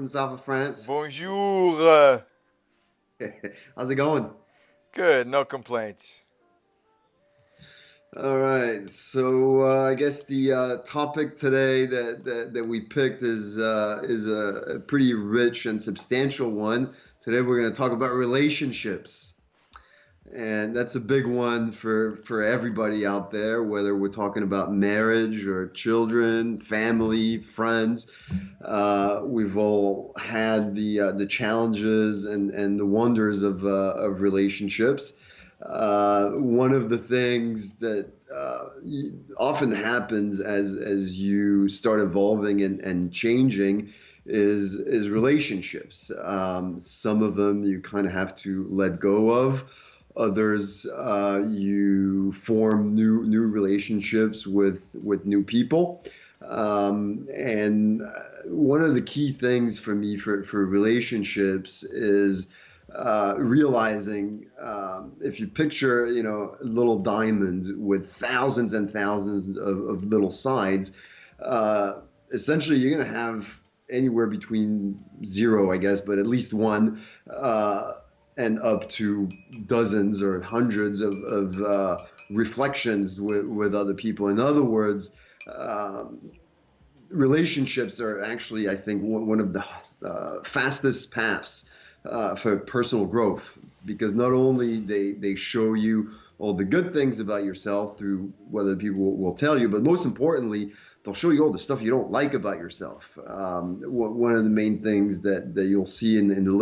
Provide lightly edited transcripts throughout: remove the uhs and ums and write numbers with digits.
south of France. Bonjour. How's it going? Good, no complaints. All right, so I guess the topic today that we picked is a pretty rich and substantial one. Today we're going to talk about relationships. And that's a big one for everybody out there, whether we're talking about marriage or children, family, friends. We've all had the challenges and the wonders of relationships. One of the things that often happens as you start evolving and changing is relationships. Some of them you kind of have to let go of. Others, you form new relationships with new people. And one of the key things for me for relationships is realizing if you picture, a little diamond with thousands and thousands of little sides, essentially you're going to have anywhere between zero, I guess, but at least one. And up to dozens or hundreds of reflections with other people. In other words, um, relationships are actually, I think, one of the fastest paths for personal growth because not only they show you all the good things about yourself through whether people will tell you, but most importantly, they'll show you all the stuff you don't like about yourself. One of the main things that you'll see in the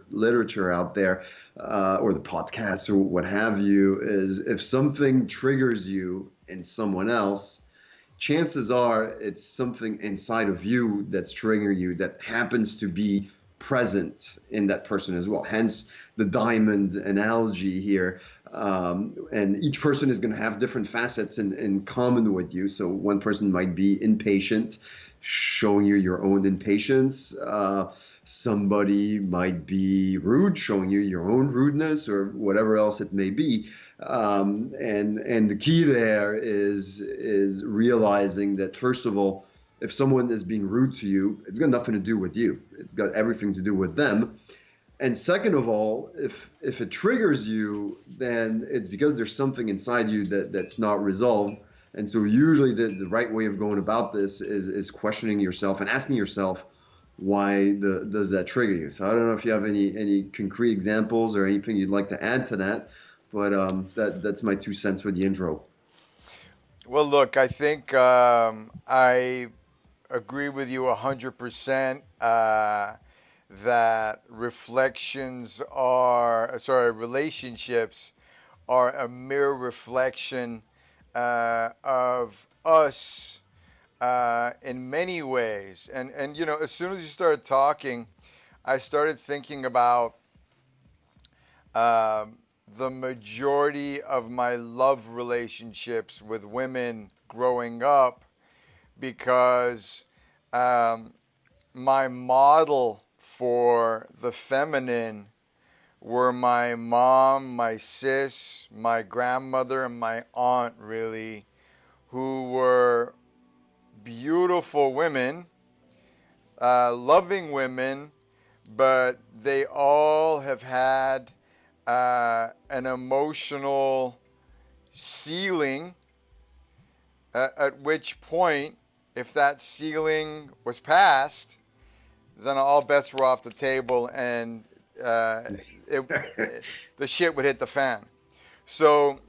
literature out there, or the podcasts or what have you, is if something triggers you in someone else, chances are it's something inside of you that's triggering you that happens to be present in that person as well. Hence the diamond analogy here. And each person is going to have different facets in common with you. So one person might be impatient, showing you your own impatience. Somebody might be rude, showing you your own rudeness or whatever else it may be. And the key there is realizing that first of all, if someone is being rude to you, it's got nothing to do with you. It's got everything to do with them. And second of all, if it triggers you, then it's because there's something inside you that's not resolved. And so usually the right way of going about this is questioning yourself and asking yourself, why does that trigger you? So I don't know if you have any concrete examples or anything you'd like to add to that, but that's my 2 cents for the intro. Well, look, I think I agree with you 100% that relationships are a mere reflection of us in many ways. And as soon as you started talking, I started thinking about the majority of my love relationships with women growing up because my model for the feminine were my mom, my sis, my grandmother, and my aunt, really, who were beautiful women, loving women, but they all have had an emotional ceiling, at which point, if that ceiling was passed, then all bets were off the table and the shit would hit the fan. So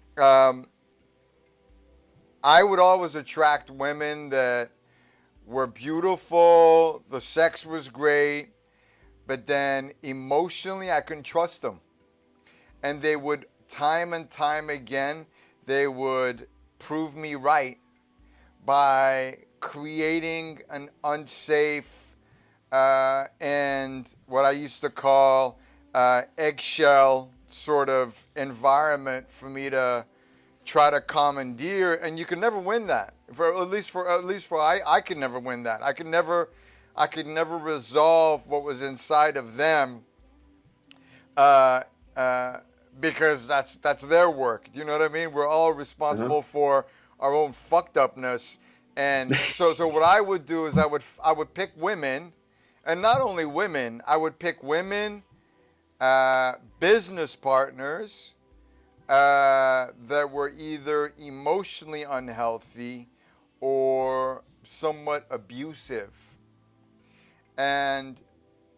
I would always attract women that were beautiful, the sex was great, but then emotionally I couldn't trust them. And they would, time and time again, they would prove me right by creating an unsafe and what I used to call eggshell sort of environment for me to try to commandeer, and you can never win that. I could never win that. I could never resolve what was inside of them, uh, because that's their work. Do you know what I mean? We're all Uh-huh. responsible for our own fucked upness, and so what I would do is I would pick women, and not only women, I would pick women, business partners that were either emotionally unhealthy or somewhat abusive. And,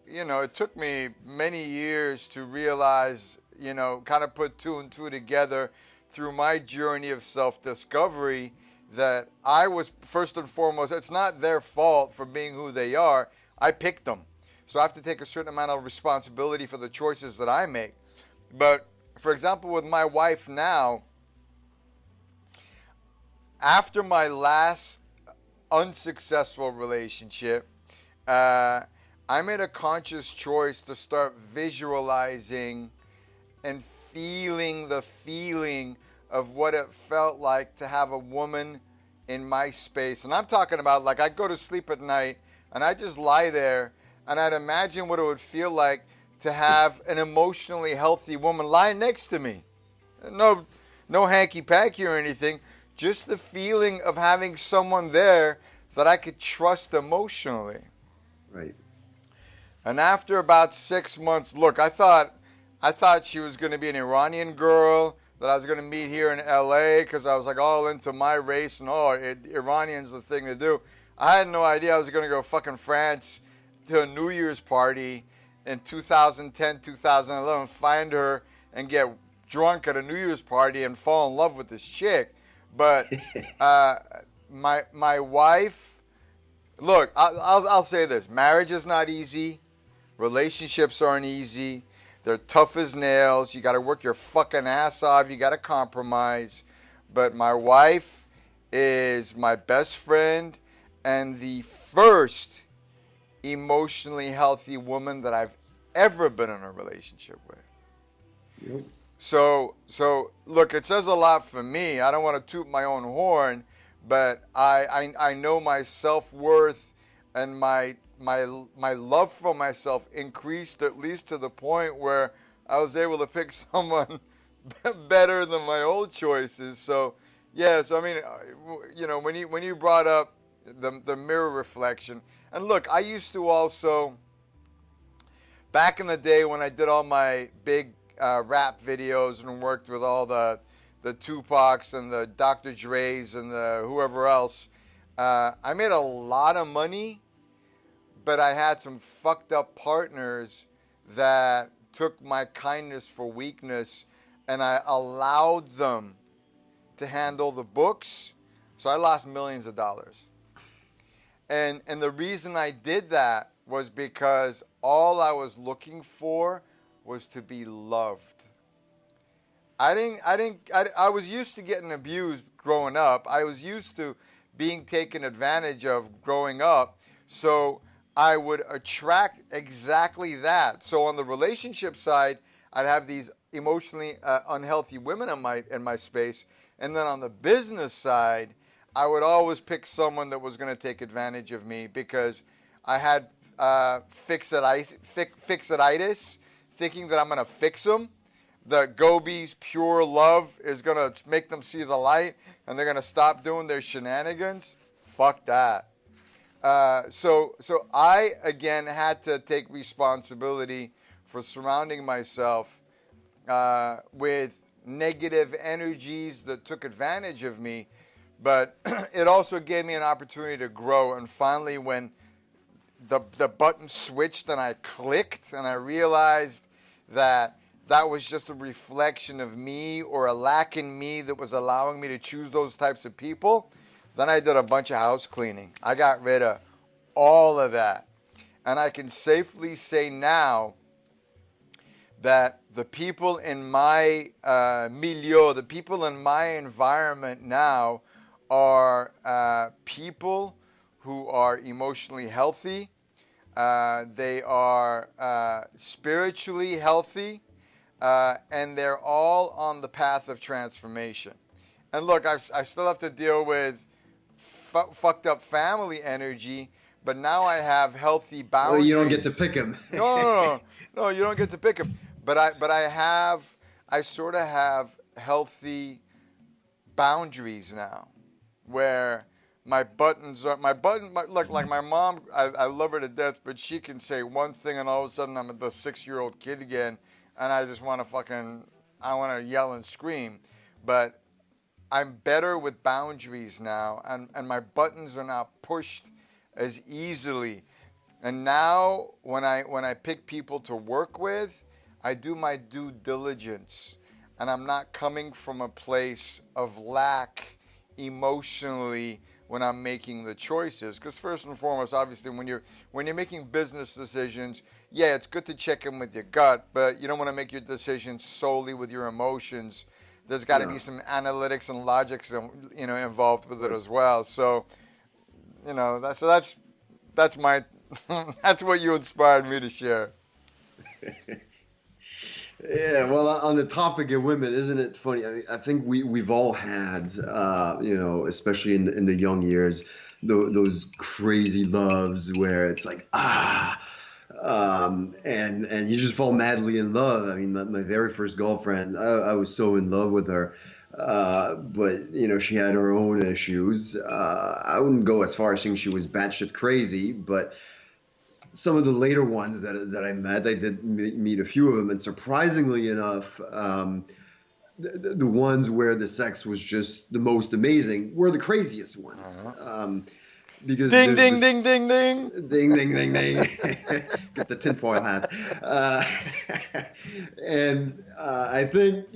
it took me many years to realize, kind of put two and two together through my journey of self-discovery that I was, first and foremost, it's not their fault for being who they are. I picked them. So I have to take a certain amount of responsibility for the choices that I make. But, for example, with my wife now, after my last unsuccessful relationship, I made a conscious choice to start visualizing and feeling the feeling of what it felt like to have a woman in my space. And I'm talking about, like, I'd go to sleep at night and I'd just lie there and I'd imagine what it would feel like to have an emotionally healthy woman lying next to me. No hanky-panky or anything. Just the feeling of having someone there that I could trust emotionally. Right. And after about 6 months, look, I thought she was going to be an Iranian girl that I was going to meet here in LA because I was like all into my race and Iranian's the thing to do. I had no idea I was going to go fucking France to a New Year's party in 2010, 2011, find her and get drunk at a New Year's party and fall in love with this chick. But my wife, look, I'll say this. Marriage is not easy. Relationships aren't easy. They're tough as nails. You got to work your fucking ass off. You got to compromise. But my wife is my best friend and the first emotionally healthy woman that I've ever been in a relationship with. Yep. So look, it says a lot for me. I don't want to toot my own horn, but I know my self-worth and my love for myself increased at least to the point where I was able to pick someone better than my old choices. So yes, I mean, when you brought up the mirror reflection, and look, I used to also, back in the day when I did all my big rap videos and worked with all the Tupacs and the Dr. Dre's and the whoever else, I made a lot of money, but I had some fucked up partners that took my kindness for weakness, and I allowed them to handle the books, so I lost millions of dollars. And the reason I did that was because all I was looking for was to be loved. I was used to getting abused growing up. I was used to being taken advantage of growing up. So I would attract exactly that. So on the relationship side, I'd have these emotionally unhealthy women in my space. And then on the business side, I would always pick someone that was going to take advantage of me because I had fix-it-itis, thinking that I'm going to fix them. The Gobi's pure love is going to make them see the light and they're going to stop doing their shenanigans. Fuck that. So I, again, had to take responsibility for surrounding myself with negative energies that took advantage of me. But it also gave me an opportunity to grow. And finally, when the button switched and I clicked and I realized that was just a reflection of me or a lack in me that was allowing me to choose those types of people, then I did a bunch of house cleaning. I got rid of all of that. And I can safely say now that the people in my milieu, the people in my environment now are people who are emotionally healthy. They are spiritually healthy. And they're all on the path of transformation. And look, I still have to deal with fucked up family energy, but now I have healthy boundaries. Well, you don't get to pick them. No, you don't get to pick them. But I sort of have healthy boundaries now, where my buttons are my button. Look, like my mom, I love her to death, but she can say one thing, and all of a sudden I'm the 6-year-old kid again, and I just want to I want to yell and scream. But I'm better with boundaries now, and my buttons are not pushed as easily. And now when I pick people to work with, I do my due diligence, and I'm not coming from a place of lack emotionally when I'm making the choices. Because first and foremost, obviously, when you're making business decisions, yeah, it's good to check in with your gut, but you don't want to make your decisions solely with your emotions. There's got to be some analytics and logics, involved with it as well. So, that's my that's what you inspired me to share. Yeah, well, on the topic of women, isn't it funny? I mean, I think we've all had, especially in the young years, those crazy loves where it's like and you just fall madly in love. I mean, my very first girlfriend, I was so in love with her, but she had her own issues. I wouldn't go as far as saying she was batshit crazy, but some of the later ones that I met, I did meet a few of them, and surprisingly enough, the ones where the sex was just the most amazing were the craziest ones. Because ding, ding, ding, ding, ding, ding, ding, ding, ding. Get the tinfoil hat. And I think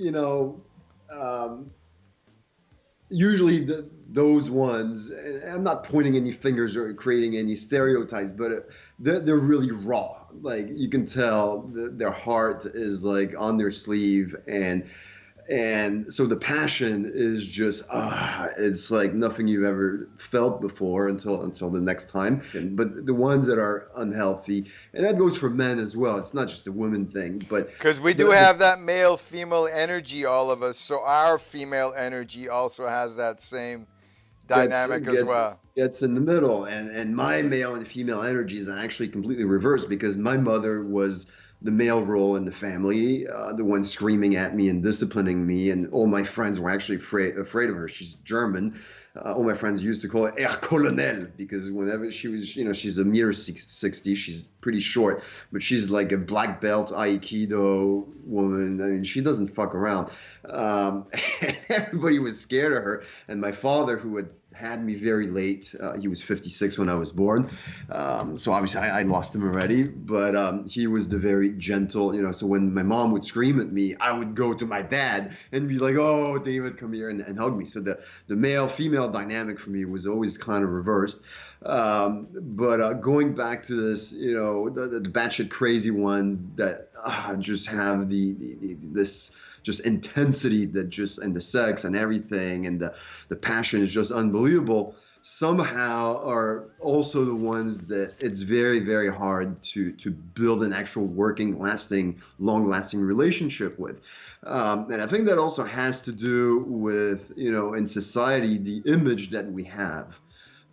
usually those ones, and I'm not pointing any fingers or creating any stereotypes, but they're really raw. Like you can tell their heart is like on their sleeve, and so the passion is just it's like nothing you've ever felt before until the next time. But the ones that are unhealthy, and that goes for men as well. It's not just a woman thing, but because we do have that male female energy, all of us. So our female energy also has that same dynamic as well. It's in the middle, and my male and female energies are actually completely reversed because my mother was the male role in the family, the one screaming at me and disciplining me, and all my friends were actually afraid of her. She's German. All my friends used to call her Herr Colonel because whenever she was, she's a meter 60, she's pretty short, but she's like a black belt Aikido woman. I mean, she doesn't fuck around. Everybody was scared of her, and my father, who had me very late. He was 56 when I was born. So obviously I lost him already, but he was the very gentle, so when my mom would scream at me, I would go to my dad and be like, oh, David, come here and hug me. So the male-female dynamic for me was always kind of reversed. But going back to this, the batshit crazy one that just have this just intensity and the sex and everything and the passion is just unbelievable, somehow are also the ones that it's very, very hard to build an actual working, long-lasting relationship with. And I think that also has to do with, in society, the image that we have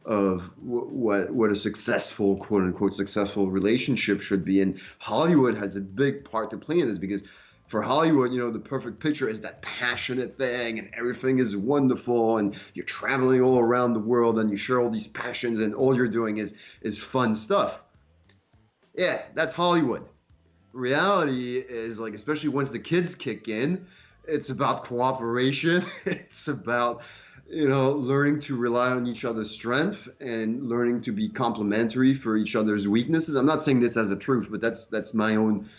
of what a successful, quote unquote, successful relationship should be. And Hollywood has a big part to play in this because for Hollywood, the perfect picture is that passionate thing and everything is wonderful and you're traveling all around the world and you share all these passions and all you're doing is fun stuff. Yeah, that's Hollywood. Reality is like, especially once the kids kick in, it's about cooperation. It's about, learning to rely on each other's strength and learning to be complementary for each other's weaknesses. I'm not saying this as a truth, but that's my own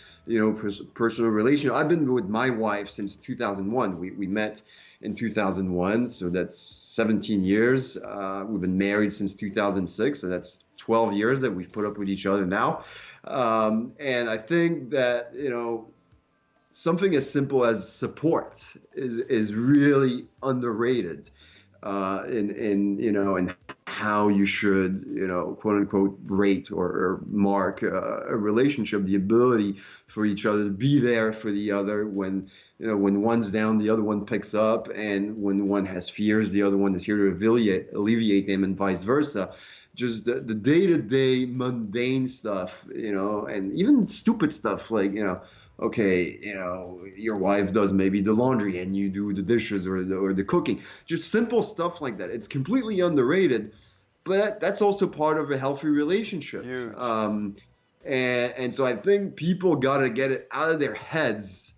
personal relation. I've been with my wife since 2001. We met in 2001, so that's 17 years. We've been married since 2006, so that's 12 years that we've put up with each other now. And I think that, something as simple as support is really underrated in how you should, quote unquote, rate or mark a relationship, the ability for each other to be there for the other when one's down, the other one picks up, and when one has fears, the other one is here to alleviate them, and vice versa. Just the day-to-day mundane stuff, and even stupid stuff like, okay, your wife does maybe the laundry and you do the dishes or the cooking. Just simple stuff like that. It's completely underrated. but that's also part of a healthy relationship. Huge. And so I think people got to get it out of their heads,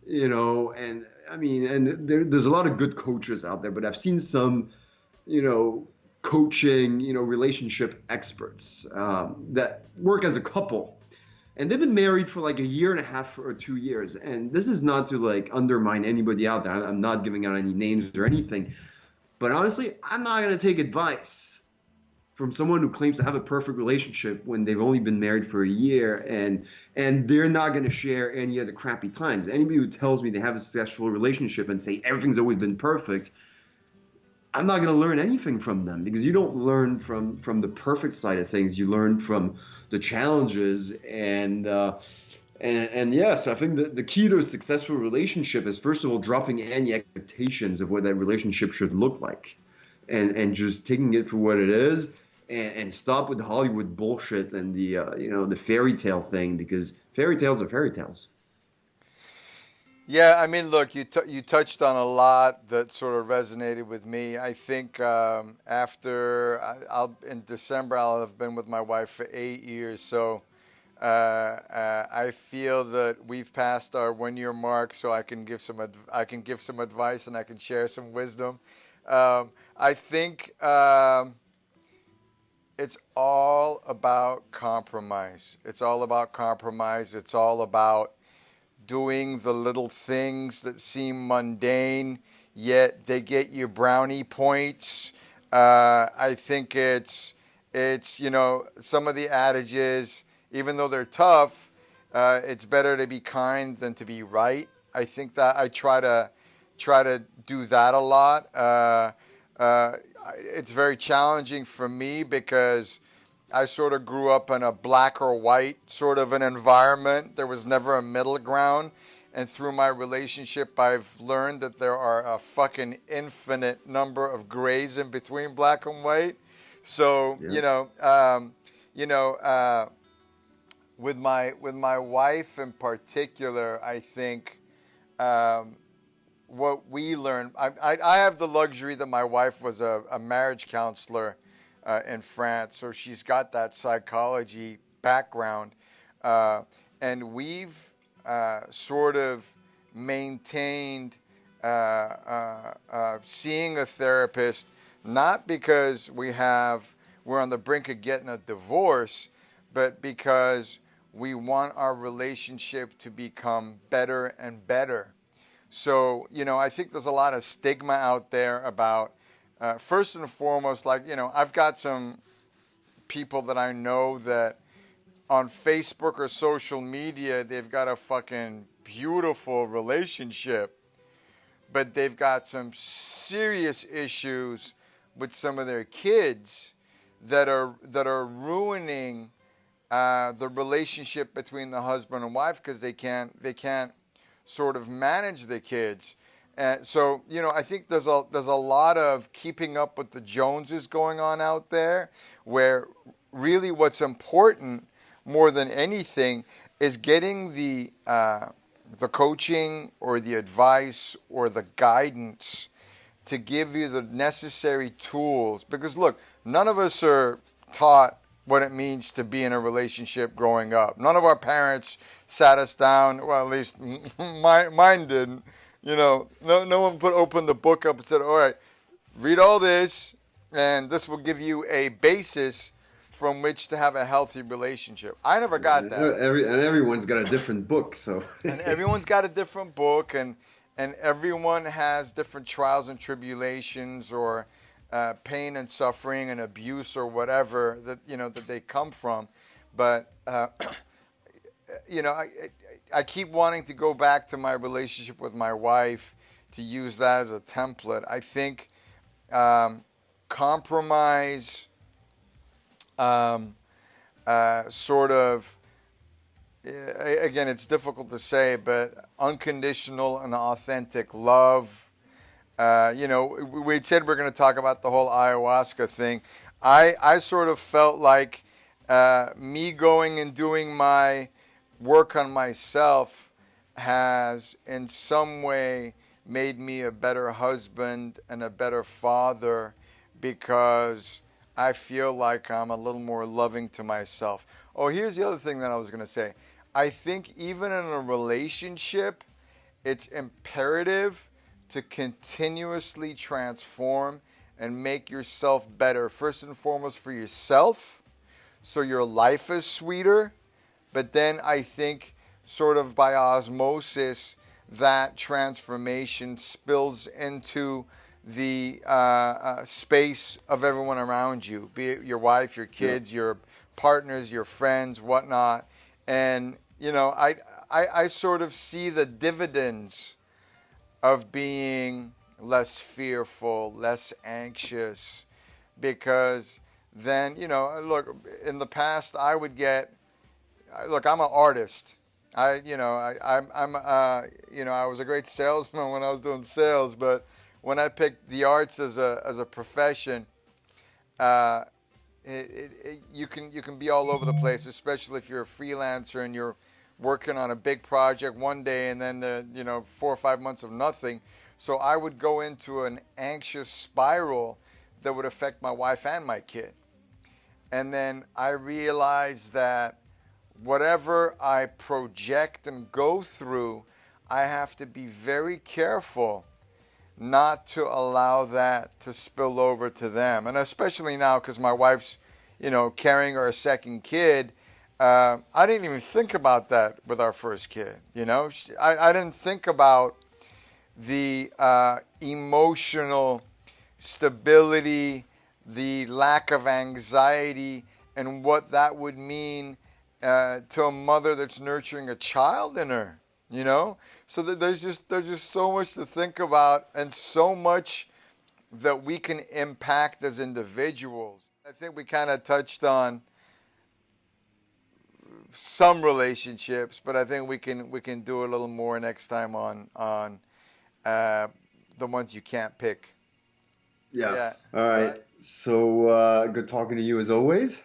and I mean, and there's a lot of good coaches out there, but I've seen some, coaching, relationship experts that work as a couple, and they've been married for like a year and a half or 2 years. And this is not to like undermine anybody out there. I'm not giving out any names or anything, but honestly, I'm not going to take advice from someone who claims to have a perfect relationship when they've only been married for a year, and they're not going to share any of the crappy times. Anybody who tells me they have a successful relationship and say everything's always been perfect, I'm not going to learn anything from them, because you don't learn from the perfect side of things. You learn from the challenges, and yes, I think the key to a successful relationship is, first of all, dropping any expectations of what that relationship should look like, and just taking it for what it is, and stop with the Hollywood bullshit and the fairy tale thing, because fairy tales are fairy tales. Yeah, I mean, look, you touched on a lot that sort of resonated with me. I think after I'll in December I'll have been with my wife for 8 years, so I feel that we've passed our 1 year mark. So I can give some advice, and I can share some wisdom. I think it's all about compromise. It's all about compromise. It's all about doing the little things that seem mundane, yet they get you brownie points. I think it's some of the adages, even though they're tough, it's better to be kind than to be right. I think that I try to do that a lot. It's very challenging for me because I sort of grew up in a black or white sort of an environment. There was never a middle ground. And through my relationship, I've learned that there are a fucking infinite number of grays in between black and white. So, Yeah. with my wife in particular, I think what we learned, I have the luxury that my wife was a marriage counselor in France, so she's got that psychology background, and we've sort of maintained seeing a therapist, not because we're on the brink of getting a divorce, but because we want our relationship to become better and better. So, I think there's a lot of stigma out there about, first and foremost, like, I've got some people that I know that on Facebook or social media, they've got a fucking beautiful relationship, but they've got some serious issues with some of their kids that are ruining the relationship between the husband and wife, because they can't sort of manage the kids. And so, I think there's a lot of keeping up with the Joneses going on out there, where really what's important more than anything is getting the coaching or the advice or the guidance to give you the necessary tools. Because look, none of us are taught what it means to be in a relationship growing up. None of our parents sat us down. Well, at least mine didn't. No one opened the book up and said, "All right, read all this, and this will give you a basis from which to have a healthy relationship." I never got that. And everyone's got a different book, so. And everyone's got a different book, and everyone has different trials and tribulations, or pain and suffering and abuse or whatever that they come from. But I keep wanting to go back to my relationship with my wife, to use that as a template. I think compromise, sort of, again, it's difficult to say, but unconditional and authentic love. We said we're going to talk about the whole ayahuasca thing. I sort of felt like me going and doing my work on myself has in some way made me a better husband and a better father, because I feel like I'm a little more loving to myself. Oh, here's the other thing that I was going to say. I think even in a relationship, it's imperative to continuously transform and make yourself better. First and foremost for yourself, so your life is sweeter. But then I think, sort of by osmosis, that transformation spills into the space of everyone around you, be it your wife, your kids, your partners, your friends, whatnot. And, you know, I sort of see the dividends of being less fearful, less anxious, because then, you know, look, in the past I would get, look, I'm an artist. I was a great salesman when I was doing sales, but when I picked the arts as a profession, uh, you can be all over the place, especially if you're a freelancer and you're working on a big project one day and then 4 or 5 months of nothing. So I would go into an anxious spiral that would affect my wife and my kid. And then I realized that whatever I project and go through, I have to be very careful not to allow that to spill over to them. And especially now, because my wife's, carrying our second kid, I didn't even think about that with our first kid. I didn't think about the emotional stability, the lack of anxiety, and what that would mean to a mother that's nurturing a child in her. So there's just so much to think about, and so much that we can impact as individuals. I think we kind of touched on some relationships, but I think we can do a little more next time on the ones you can't pick. Yeah. Yeah. All right. So good talking to you as always.